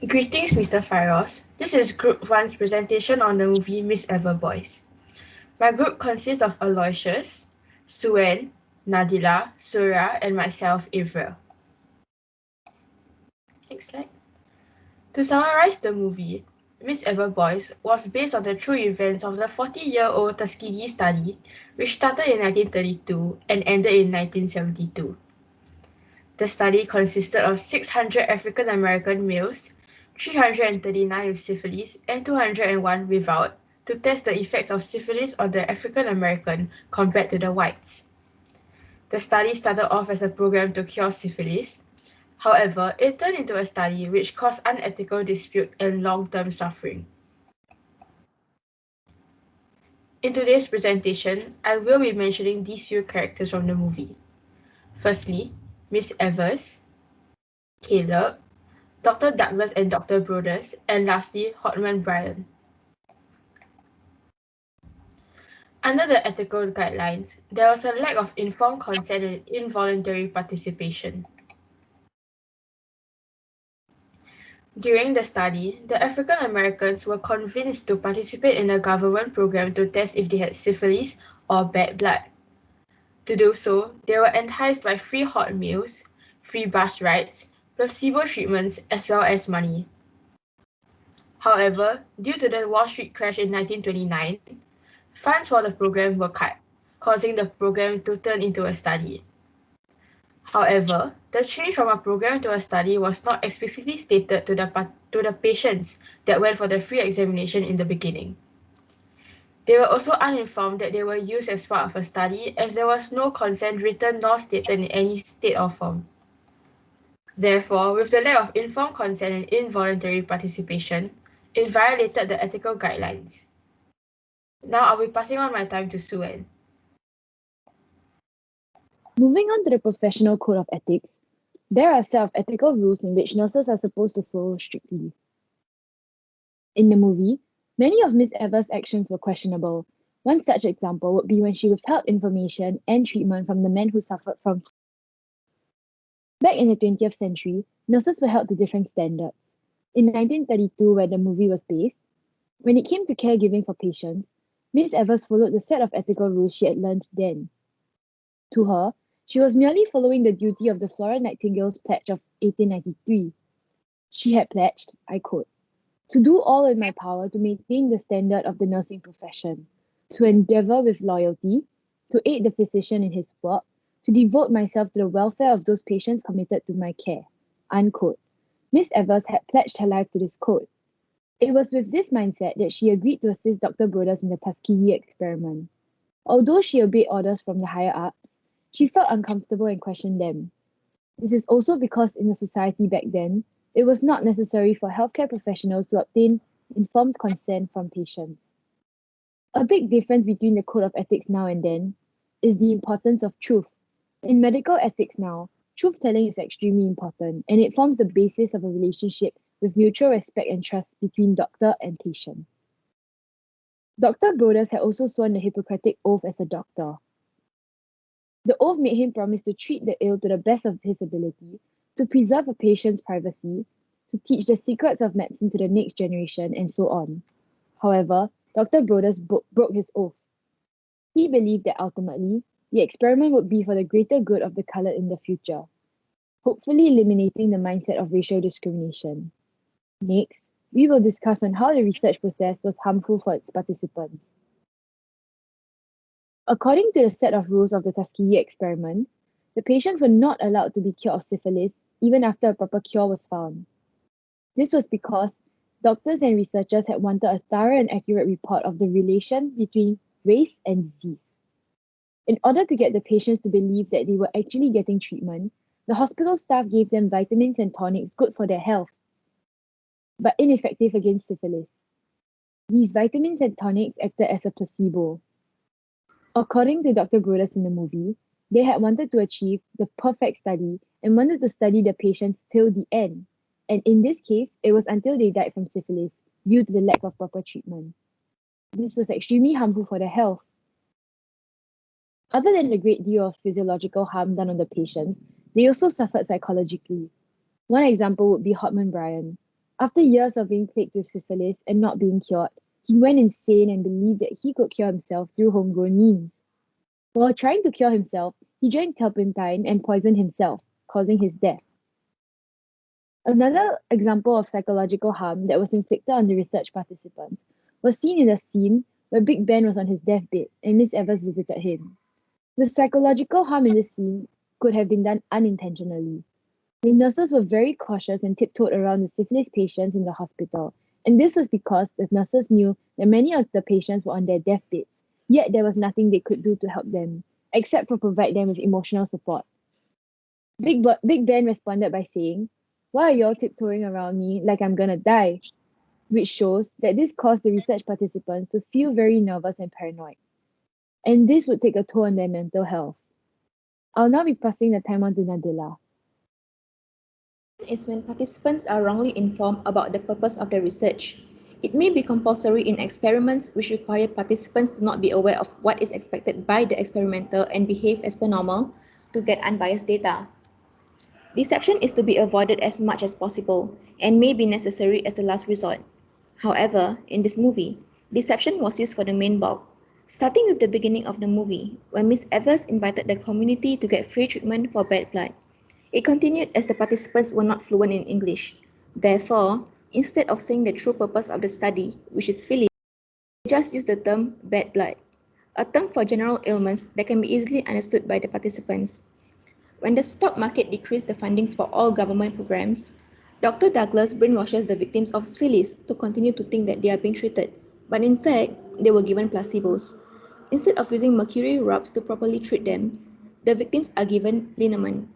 Greetings, Mr. Firos. This is Group 1's presentation on the movie Miss Everboys. My group consists of Aloysius, Suen, Nadila, Surya, and myself, Avril. Next slide. To summarize the movie, Miss Everboys was based on the true events of the 40-year-old Tuskegee study, which started in 1932 and ended in 1972. The study consisted of 600 African American males, 339 with syphilis and 201 without, to test the effects of syphilis on the African American compared to the whites. The study started off as a program to cure syphilis. However, it turned into a study which caused unethical dispute and long-term suffering. In today's presentation, I will be mentioning these few characters from the movie. Firstly, Miss Evers, Caleb, Dr. Douglas and Dr. Broders, and lastly, Hotman Bryan. Under the ethical guidelines, there was a lack of informed consent and involuntary participation. During the study, the African Americans were convinced to participate in a government program to test if they had syphilis or bad blood. To do so, they were enticed by free hot meals, free bus rides, placebo treatments, as well as money. However, due to the Wall Street crash in 1929, funds for the program were cut, causing the program to turn into a study. However, the change from a program to a study was not explicitly stated to the patients that went for the free examination in the beginning. They were also uninformed that they were used as part of a study, as there was no consent written nor stated in any state or form. Therefore, with the lack of informed consent and involuntary participation, it violated the ethical guidelines. Now I'll be passing on my time to Suen. Moving on to the professional code of ethics, there are a set of ethical rules in which nurses are supposed to follow strictly. In the movie, many of Miss Evers' actions were questionable. One such example would be when she withheld information and treatment from the men who suffered from. Back in the 20th century, nurses were held to different standards. In 1932, where the movie was based, when it came to caregiving for patients, Miss Evers followed the set of ethical rules she had learned then. To her, she was merely following the duty of the Flora Nightingale's pledge of 1893. She had pledged, I quote, "to do all in my power to maintain the standard of the nursing profession, to endeavor with loyalty, to aid the physician in his work, to devote myself to the welfare of those patients committed to my care." Unquote. Miss Evers had pledged her life to this code. It was with this mindset that she agreed to assist Dr. Broders in the Tuskegee experiment. Although she obeyed orders from the higher-ups, she felt uncomfortable and questioned them. This is also because in the society back then, it was not necessary for healthcare professionals to obtain informed consent from patients. A big difference between the code of ethics now and then is the importance of truth. In medical ethics now, truth-telling is extremely important, and it forms the basis of a relationship with mutual respect and trust between doctor and patient. Dr. Broders had also sworn the Hippocratic Oath as a doctor. The oath made him promise to treat the ill to the best of his ability, to preserve a patient's privacy, to teach the secrets of medicine to the next generation, and so on. However, Dr. Broders broke his oath. He believed that ultimately, the experiment would be for the greater good of the colored in the future, hopefully eliminating the mindset of racial discrimination. Next, we will discuss on how the research process was harmful for its participants. According to the set of rules of the Tuskegee experiment, the patients were not allowed to be cured of syphilis even after a proper cure was found. This was because doctors and researchers had wanted a thorough and accurate report of the relation between race and disease. In order to get the patients to believe that they were actually getting treatment, the hospital staff gave them vitamins and tonics good for their health, but ineffective against syphilis. These vitamins and tonics acted as a placebo. According to Dr. Broders in the movie, they had wanted to achieve the perfect study and wanted to study the patients till the end. And in this case, it was until they died from syphilis due to the lack of proper treatment. This was extremely harmful for their health. Other than the great deal of physiological harm done on the patients, they also suffered psychologically. One example would be Hotman Bryan. After years of being plagued with syphilis and not being cured, he went insane and believed that he could cure himself through homegrown means. While trying to cure himself, he drank turpentine and poisoned himself, causing his death. Another example of psychological harm that was inflicted on the research participants was seen in a scene where Big Ben was on his deathbed and Miss Evers visited him. The psychological harm in this scene could have been done unintentionally. The nurses were very cautious and tiptoed around the syphilis patients in the hospital, and this was because the nurses knew that many of the patients were on their deathbeds, yet there was nothing they could do to help them, except for provide them with emotional support. Big Ben responded by saying, "Why are you all tiptoeing around me like I'm gonna die?" Which shows that this caused the research participants to feel very nervous and paranoid, and this would take a toll on their mental health. I'll now be passing the time on to Nadila. Is when participants are wrongly informed about the purpose of the research. It may be compulsory in experiments which require participants to not be aware of what is expected by the experimenter and behave as per normal to get unbiased data. Deception is to be avoided as much as possible and may be necessary as a last resort. However, in this movie, deception was used for the main bulk, starting with the beginning of the movie, when Miss Evers invited the community to get free treatment for bad blood. It continued as the participants were not fluent in English. Therefore, instead of saying the true purpose of the study, which is phyllis, they just used the term bad blood, a term for general ailments that can be easily understood by the participants. When the stock market decreased the fundings for all government programs, Dr. Douglas brainwashes the victims of syphilis to continue to think that they are being treated, but in fact, they were given placebos. Instead of using mercury rubs to properly treat them, the victims are given liniment.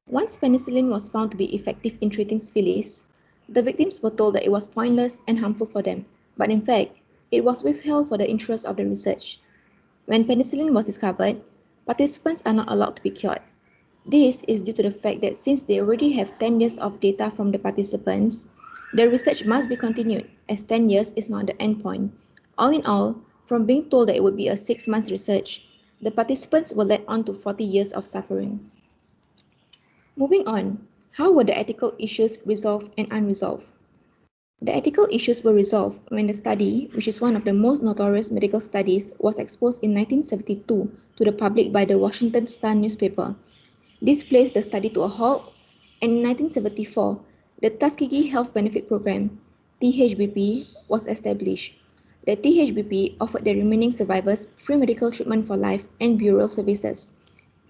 Once penicillin was found to be effective in treating syphilis, the victims were told that it was pointless and harmful for them, but in fact, it was withheld for the interest of the research. When penicillin was discovered, participants are not allowed to be cured. This is due to the fact that since they already have 10 years of data from the participants, the research must be continued, as 10 years is not the endpoint. All in all, from being told that it would be a 6 months research, the participants were led on to 40 years of suffering. Moving on, how were the ethical issues resolved and unresolved? The ethical issues were resolved when the study, which is one of the most notorious medical studies, was exposed in 1972 to the public by the Washington Star newspaper. This placed the study to a halt, and in 1974, the Tuskegee Health Benefit Program, THBP, was established. The THBP offered the remaining survivors free medical treatment for life and burial services.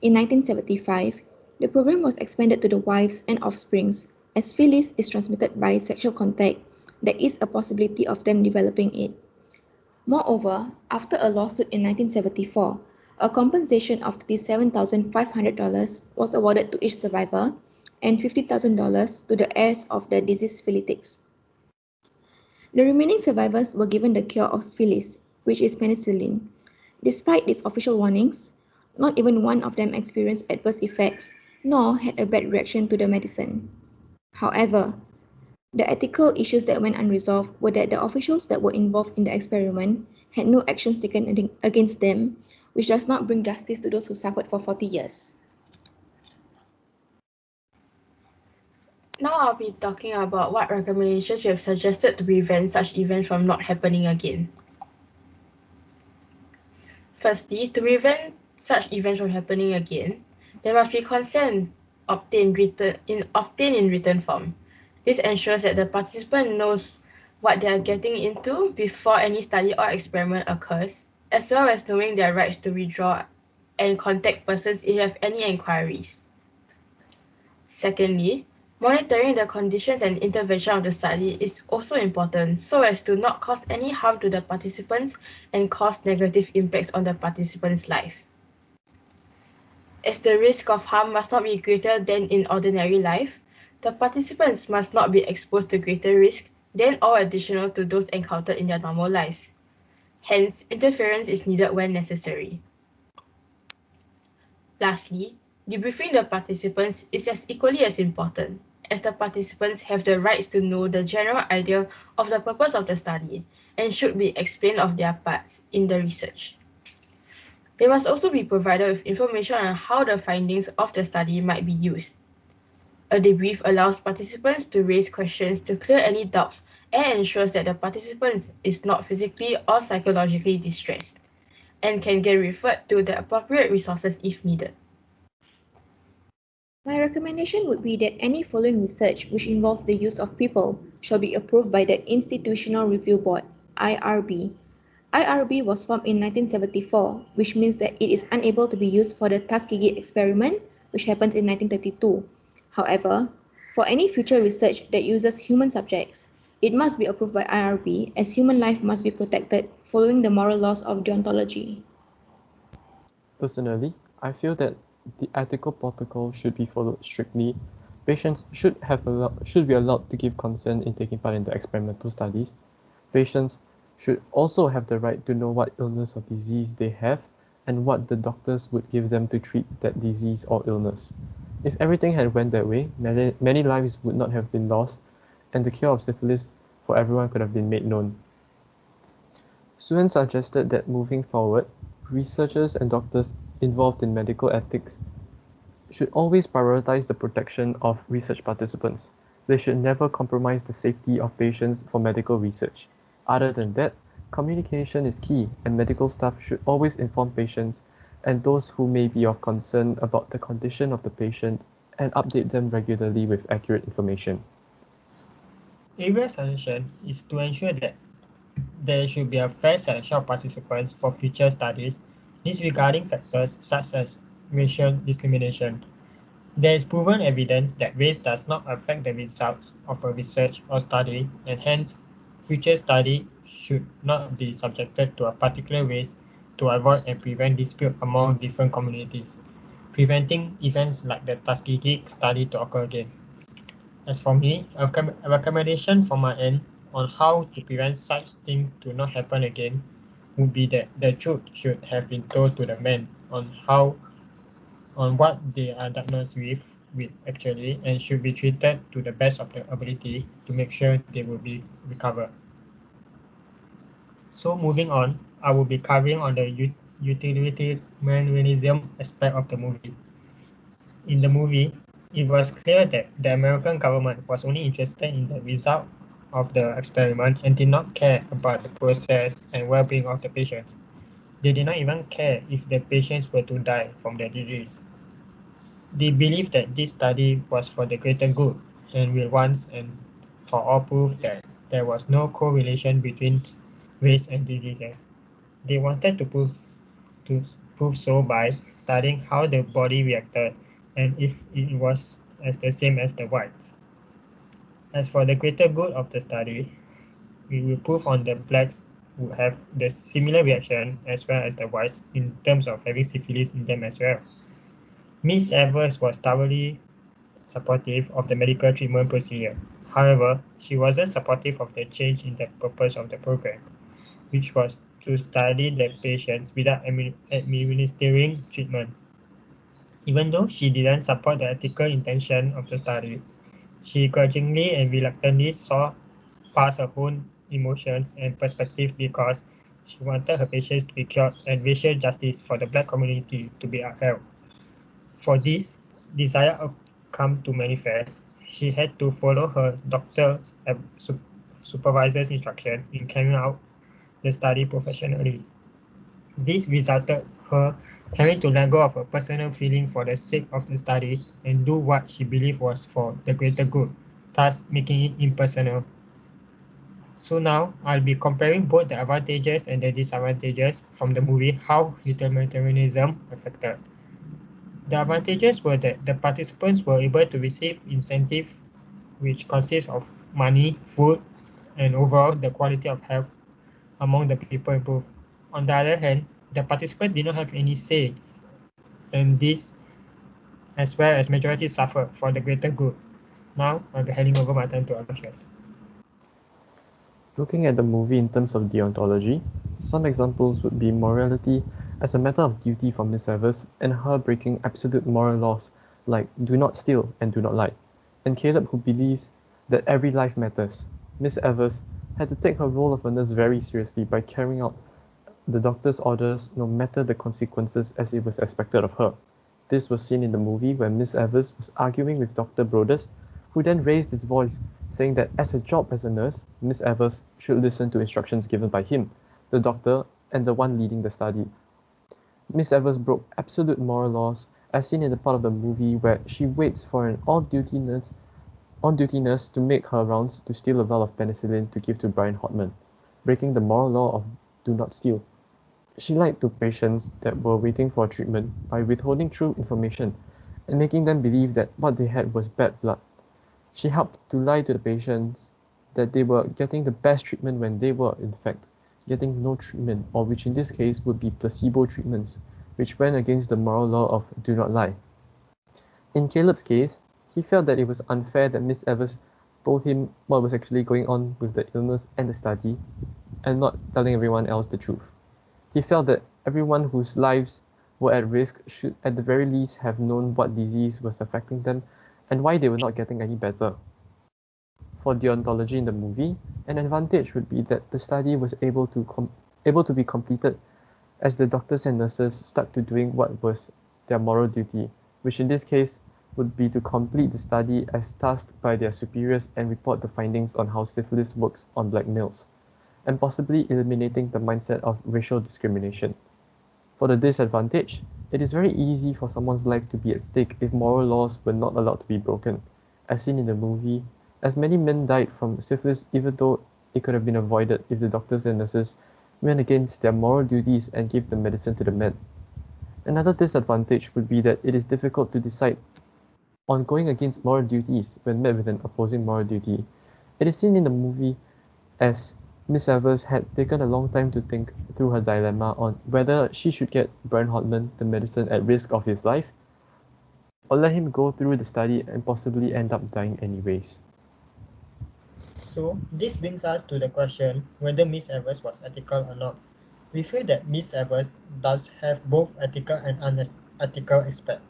In 1975, the program was expanded to the wives and offsprings, as syphilis is transmitted by sexual contact. There is a possibility of them developing it. Moreover, after a lawsuit in 1974, a compensation of $37,500 was awarded to each survivor and $50,000 to the heirs of the deceased syphilitics. The remaining survivors were given the cure of syphilis, which is penicillin. Despite these official warnings, not even one of them experienced adverse effects nor had a bad reaction to the medicine. However, the ethical issues that went unresolved were that the officials that were involved in the experiment had no actions taken against them, which does not bring justice to those who suffered for 40 years. Now I'll be talking about what recommendations we have suggested to prevent such events from not happening again. Firstly, to prevent such events from happening again, there must be consent obtained in written form. This ensures that the participant knows what they are getting into before any study or experiment occurs, as well as knowing their rights to withdraw and contact persons if they have any inquiries. Secondly, monitoring the conditions and intervention of the study is also important so as to not cause any harm to the participants and cause negative impacts on the participants' life. As the risk of harm must not be greater than in ordinary life, the participants must not be exposed to greater risk than or additional to those encountered in their normal lives. Hence, interference is needed when necessary. Lastly, debriefing the participants is as equally as important, as the participants have the rights to know the general idea of the purpose of the study and should be explained of their parts in the research. They must also be provided with information on how the findings of the study might be used. A debrief allows participants to raise questions to clear any doubts and ensures that the participant is not physically or psychologically distressed and can get referred to the appropriate resources if needed. My recommendation would be that any following research which involve the use of people shall be approved by the Institutional Review Board, IRB. IRB was formed in 1974, which means that it is unable to be used for the Tuskegee experiment, which happens in 1932. However, for any future research that uses human subjects, it must be approved by IRB as human life must be protected following the moral laws of deontology. Personally, I feel that the ethical protocol should be followed strictly. Patients should be allowed to give consent in taking part in the experimental studies. Patients should also have the right to know what illness or disease they have and what the doctors would give them to treat that disease or illness. If everything had went that way, many lives would not have been lost, and the cure of syphilis for everyone could have been made known. Suen suggested that moving forward, researchers and doctors involved in medical ethics should always prioritize the protection of research participants. They should never compromise the safety of patients for medical research. Other than that, communication is key, and medical staff should always inform patients and those who may be of concern about the condition of the patient and update them regularly with accurate information. Aria's suggestion is to ensure that there should be a fair selection of participants for future studies, disregarding factors such as racial discrimination. There is proven evidence that race does not affect the results of a research or study, and hence, future study should not be subjected to a particular race to avoid and prevent dispute among different communities, preventing events like the Tuskegee study to occur again. As for me, a recommendation from my end on how to prevent such things to not happen again would be that the truth should have been told to the men on what they are diagnosed with actually, and should be treated to the best of their ability to make sure they will be recovered. So moving on, I will be covering on the utilitarianism aspect of the movie. In the movie, it was clear that the American government was only interested in the result of the experiment and did not care about the process and well-being of the patients. They did not even care if the patients were to die from the disease. They believed that this study was for the greater good and will once and for all prove that there was no correlation between race and diseases. They wanted to prove so by studying how the body reacted and if it was as the same as the whites. As for the greater good of the study, we will prove on the blacks would have the similar reaction as well as the whites in terms of having syphilis in them as well. Miss Evers was thoroughly supportive of the medical treatment procedure. However, she wasn't supportive of the change in the purpose of the program, which was to study the patients without administering treatment. Even though she didn't support the ethical intention of the study, she grudgingly and reluctantly saw past her own emotions and perspective because she wanted her patients to be cured and racial justice for the black community to be upheld. For this desired outcome to manifest, she had to follow her doctor's and supervisor's instructions in carrying out the study professionally. This resulted her having to let go of her personal feeling for the sake of the study and do what she believed was for the greater good, thus making it impersonal. So now I'll be comparing both the advantages and the disadvantages from the movie How Utilitarianism Affected. The advantages were that the participants were able to receive incentive which consists of money, food, and overall the quality of health among the people improved. On the other hand, the participants did not have any say, and this as well as majority suffer for the greater good. Now I'll be handing over my time to Aloysius. Looking at the movie in terms of deontology, some examples would be morality as a matter of duty for Miss Evers and her breaking absolute moral laws like do not steal and do not lie, and Caleb who believes that every life matters. Miss Evers had to take her role of a nurse very seriously by carrying out the doctor's orders no matter the consequences as it was expected of her. This was seen in the movie when Miss Evers was arguing with Dr. Broders, who then raised his voice, saying that as a job as a nurse, Miss Evers should listen to instructions given by him, the doctor, and the one leading the study. Miss Evers broke absolute moral laws, as seen in the part of the movie where she waits for an on-duty nurse to make her rounds to steal a vial of penicillin to give to Brian Hotman, breaking the moral law of do not steal. She lied to patients that were waiting for treatment by withholding true information and making them believe that what they had was bad blood. She helped to lie to the patients that they were getting the best treatment when they were, in fact, getting no treatment, or which in this case would be placebo treatments, which went against the moral law of do not lie. In Caleb's case, he felt that it was unfair that Miss Evers told him what was actually going on with the illness and the study, and not telling everyone else the truth. He felt that everyone whose lives were at risk should at the very least have known what disease was affecting them and why they were not getting any better. For deontology in the movie, an advantage would be that the study was able to be completed as the doctors and nurses stuck to doing what was their moral duty, which in this case would be to complete the study as tasked by their superiors and report the findings on how syphilis works on black males, and possibly eliminating the mindset of racial discrimination. For the disadvantage, it is very easy for someone's life to be at stake if moral laws were not allowed to be broken, as seen in the movie, as many men died from syphilis even though it could have been avoided if the doctors and nurses went against their moral duties and gave the medicine to the men. Another disadvantage would be that it is difficult to decide on going against moral duties when met with an opposing moral duty. It is seen in the movie as Miss Evers had taken a long time to think through her dilemma on whether she should get Brian Hotman the medicine at risk of his life, or let him go through the study and possibly end up dying anyways. So this brings us to the question whether Miss Evers was ethical or not. We feel that Miss Evers does have both ethical and unethical aspects.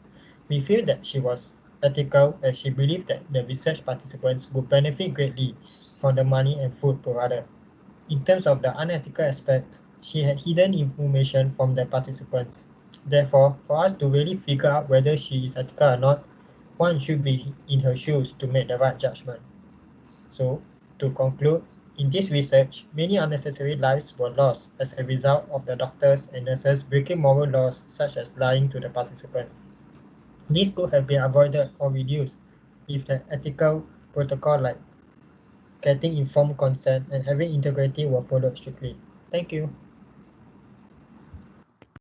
We feel that she was ethical as she believed that the research participants would benefit greatly from the money and food provided. In terms of the unethical aspect, she had hidden information from the participants. Therefore, for us to really figure out whether she is ethical or not, one should be in her shoes to make the right judgment. So, to conclude, in this research, many unnecessary lives were lost as a result of the doctors and nurses breaking moral laws such as lying to the participants. This could have been avoided or reduced if the ethical protocol like getting informed consent and having integrity were followed strictly. Thank you.